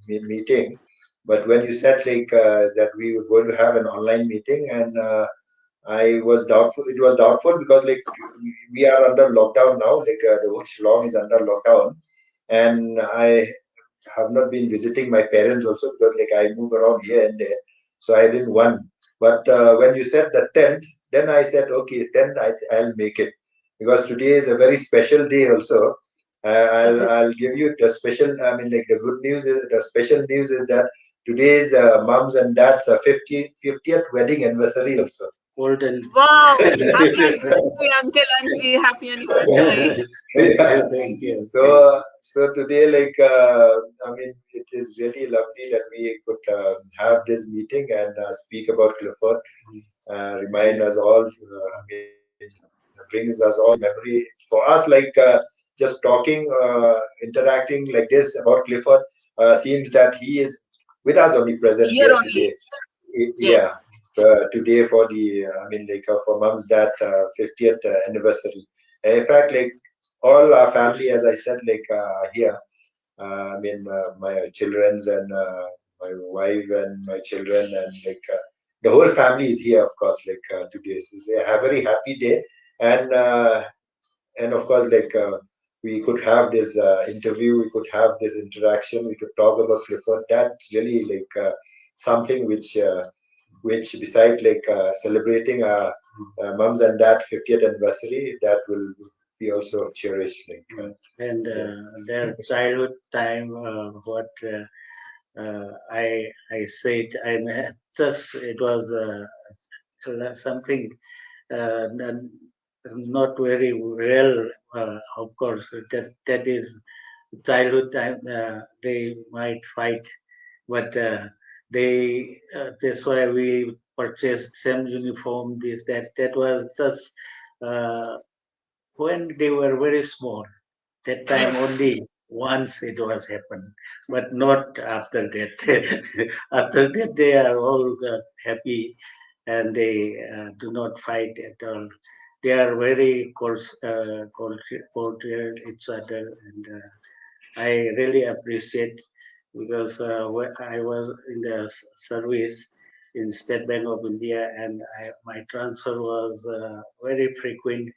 B: meeting, but when you said like that we were going to have an online meeting, and I was doubtful. It was doubtful because like we are under lockdown now. Like the whole Shillong is under lockdown, and I have not been visiting my parents also because like I move around here and there, so I didn't want. But when you said the 10th, then I said okay, 10th I'll make it because today is a very special day also.
A: is it
B: I'll give you the special. I mean, like the good news is the special news is that today's mom's and dad's 50th wedding anniversary also.
D: Golden.
A: wow? Happy
D: Thank
A: anniversary, uncle, auntie. Happy anniversary.
B: Yeah.
D: you, thank you.
B: So today, like, I mean, it is really lovely that we could have this meeting and speak about Clifford, remind us all. I mean, brings us all memory for us. Like just talking, interacting like this about Clifford seems that he is with us only present
A: Here
B: here
A: only.
B: today. Yeah,
A: Yes.
B: today for the I mean like for mom's dad 50th anniversary. In fact, like all our family, as I said, like here. I mean my children's and my wife and my children and like the whole family is here. Of course, like today so it's a very happy day, and of course like we could have this interview, we could have this interaction, we could talk about Clifford. That's really like something which besides like celebrating mom's and dad 50th anniversary, that will be also cherished. Like,
D: And
B: yeah.
D: their childhood time, what I said, just it was something not very real. Of course, that is childhood time. They might fight, but that's why we purchased same uniform. This that was just uh, when they were very small. That time
A: Yes.
D: only. once it was happened, but not after that. After that, they are all happy, and they do not fight at all. They are very cordial each other, and I really appreciate, because when I was in the service in State Bank of India, and my transfer was very frequent.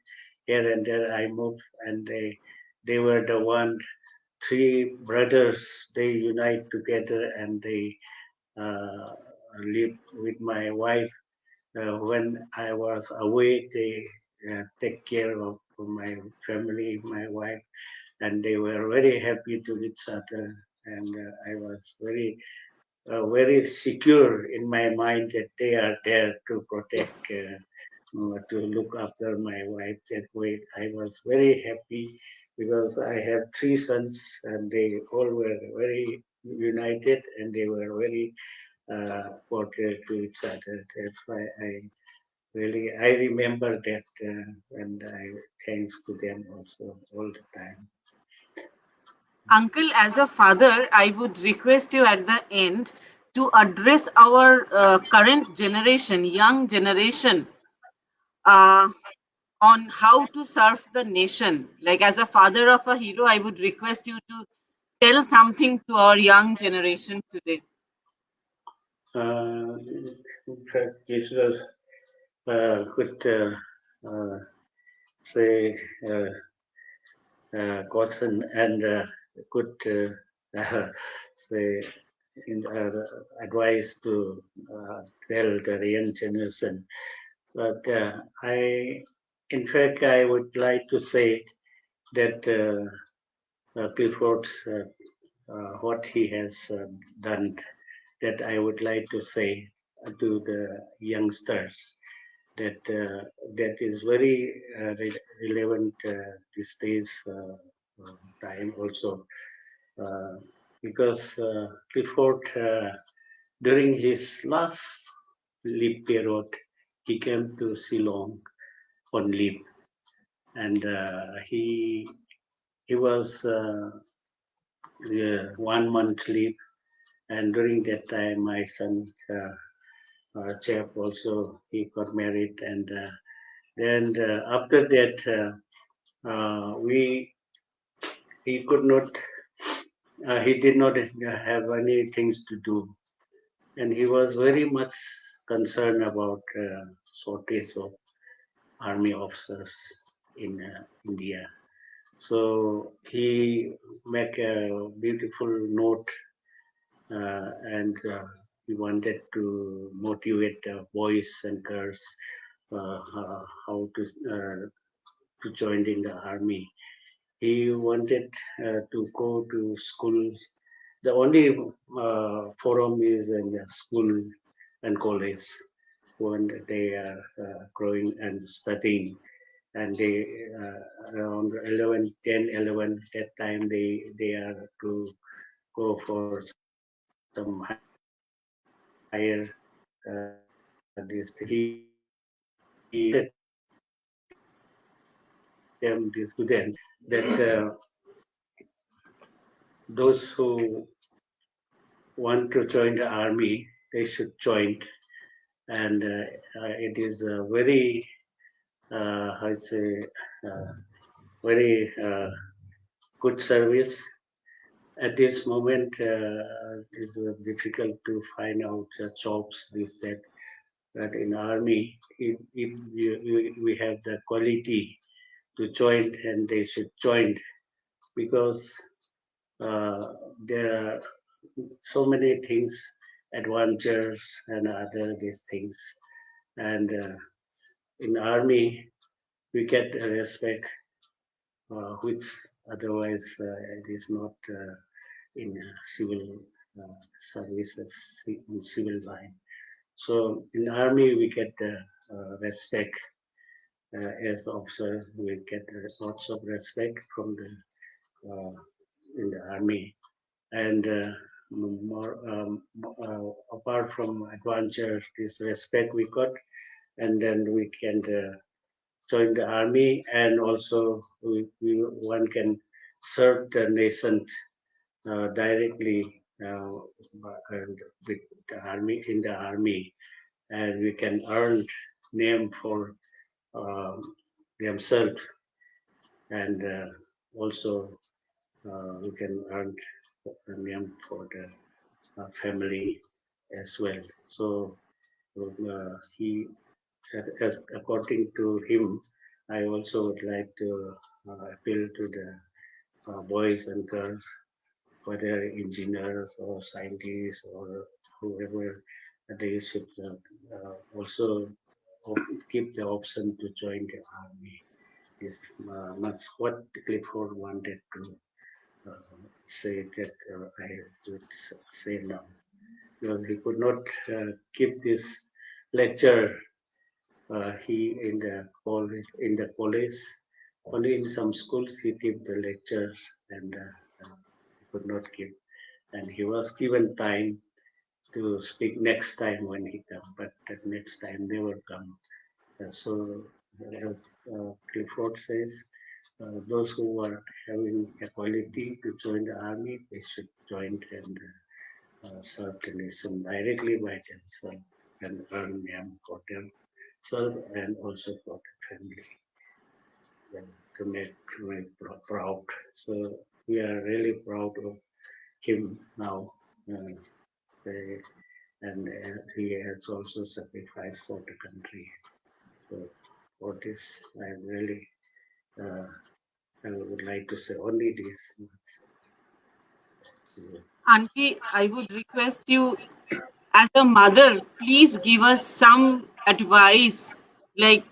D: Here and there I moved, and they were the one, three brothers. They unite together, and they uh, live with my wife. When I was away, they take care of my family, my wife, and they were very happy to each other. And I was very secure in my mind that they are there to protect,
A: Yes.
D: to look after my wife. That way, I was very happy, because I have three sons, and they all were very united, and they were very cordial to each other. That's why I remember that, and I thanks to them also all the time.
A: Uncle, as a father, I would request you at the end to address our current generation, young generation, uh, on how to serve the nation. Like, as a father of a hero, I would request you to tell something to our young generation today.
D: Uh, in fact, this was good, uh, say, caution, and good, say, in, advice to tell the young generation. But in fact, I would like to say that Clifford's what he has done, that I would like to say to the youngsters, that that is very relevant these days time also, uh, because Clifford, during his last leave period, he came to Ceylon on leave, and he was 1 month leave, and during that time, my son Chef also, he got married, and then after that, we he could not, he did not have any things to do, and he was very much concerned about shortage of army officers in India. So he make a beautiful note, and he wanted to motivate the boys and girls how to join in the army. He wanted to go to schools. The only forum is in the school and college, when they are growing and studying. And they around 11, 10, 11, that time they are to go for some higher this thing. He wanted them, the students, that those who want to join the army, they should join. And it is a very, I say, uh, very good service. At this moment, it's difficult to find out jobs this that. But in army, if we have the quality to join, and they should join, because there are so many things, adventures and other these things. And in army, we get a respect, which otherwise it is not in civil services, in civil line. So in army, we get respect as officer. We get lots of respect from the in the army, and more apart from adventure, this respect we got, and then we can join the army, and also one can serve the nation directly and with the army in the army, and we can earn name for themselves, and also we can earn a name for the family as well. So he, according to him, I also would like to appeal to the boys and girls, whether engineers or scientists or whoever, they should also keep the option to join the army. This much what Clifford wanted to say that I would say now, because he could not keep this lecture. He in the college, only in some schools he keep the lectures, and he could not keep. And he was given time to speak next time when he come, but that next time never come. So as Clifford says, those who are having a quality to join the army, they should join and serve the nation directly by themselves and earn them for themselves and also for the family, and to make proud. So we are really proud of him now. And he has also sacrificed for the country. So for this, I really I would like to say only this.
A: Auntie, I would request you, as a mother, please give us some advice. Like,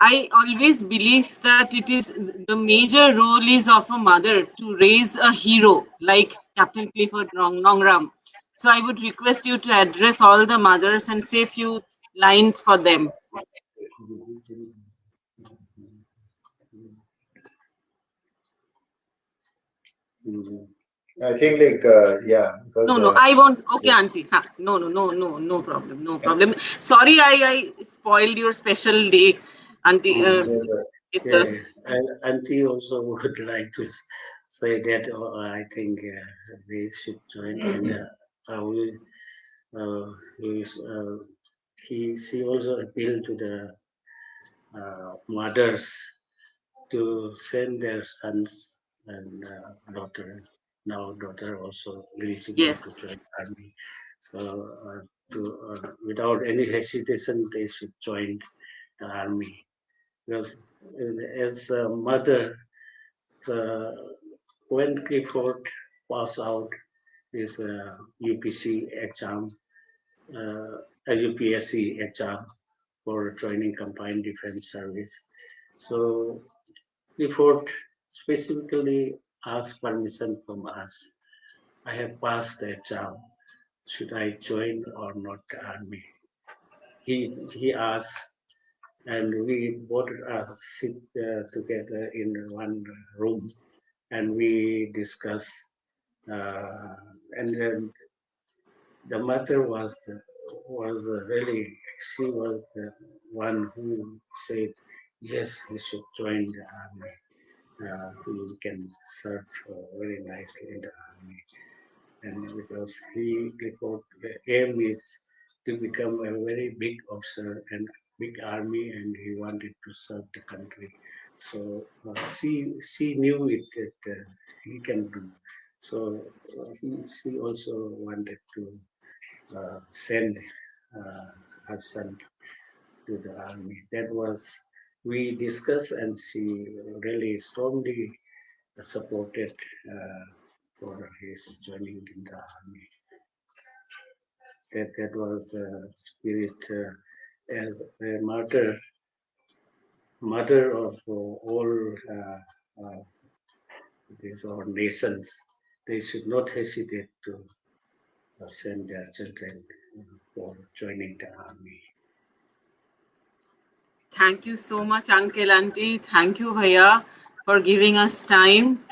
A: I always believe that it is the major role is of a mother to raise a hero like Captain Clifford Nongrum. So I would request you to address all the mothers and say few lines for them.
B: I think like yeah, because
A: No, I won't. Okay, auntie. Huh. No problem, no problem. Sorry, I spoiled your special day, auntie. It's
D: Yeah, and Auntie also would like to say that I think they should join, and we, he's, she also appealed to the mothers to send their sons and daughter, now daughter also eligible to
A: yes.
D: join army. So to without any hesitation, they should join the army, because as a mother, when Clifford passed out this UPC exam, UPSC exam for joining combined defense service, so Clifford specifically asked permission from us. I have passed the exam. Should I join or not the army? He asked, and we both sit together in one room, and we discuss. And then the mother was really, she was the one who said yes, he should join the army. He can serve very nicely in the army, and because the aim is to become a very big officer and big army, and he wanted to serve the country. So she knew it that he can do. So she also wanted to send her son to the army. That was we discussed, and she really strongly supported for his joining in the army. That was the spirit as a mother of all these our nations. They should not hesitate to send their children for joining the army.
A: Thank you so much, Uncle Auntie. Thank you, Bhaiya, for giving us time.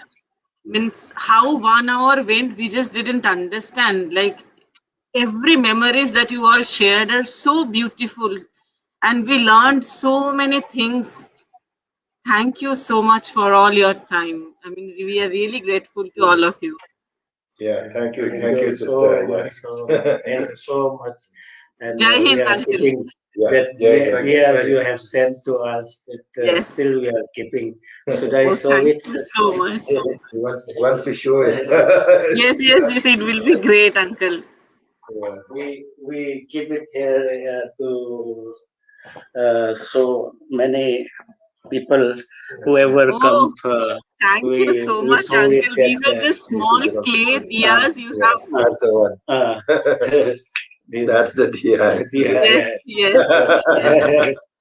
A: Means how 1 hour went, we just didn't understand. Like every memories that you all shared are so beautiful, and we learned so many things. Thank you so much for all your time. I mean, we are really grateful to all of you.
B: Yeah, thank you,
D: Thank you
B: sister.
D: so much. So, thank you so much. And
A: Jai
D: we
A: Hind,
D: are
A: uncle.
D: keeping
B: Yeah,
D: that
B: Jai Hind.
D: years you have sent to us. That
A: Yes.
D: still we are keeping. Should I
A: Oh,
D: show
A: thank
D: it?
A: you so much.
B: He wants to show it.
A: Yes, yes, yes. It will be great, uncle.
D: We keep it here to so many people, whoever
A: Oh,
D: come,
A: thank you so
D: we
A: much,
D: show it
A: uncle.
D: that
A: These are just
B: This
A: small
B: is one.
A: clay
D: uh,
A: diyas you
B: Yeah,
A: have.
B: that's the one.
D: these
B: That's the DI.
A: Yes, yes.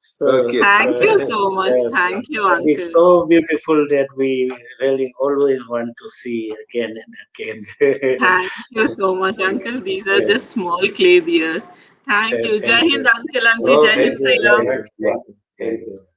D: so
B: Okay.
A: Thank you so much. Thank you,
D: that is
A: uncle.
D: so beautiful that we really always want to see again and again.
A: Thank you so much, uncle. These are just small clay diyas. Thank you. Jai
D: Thank you.
A: Hind, uncle. Auntie, Jai
B: Okay.
A: Hind,
D: Thank you
A: Sairam.
D: very much.
B: Yeah.
D: Thank you.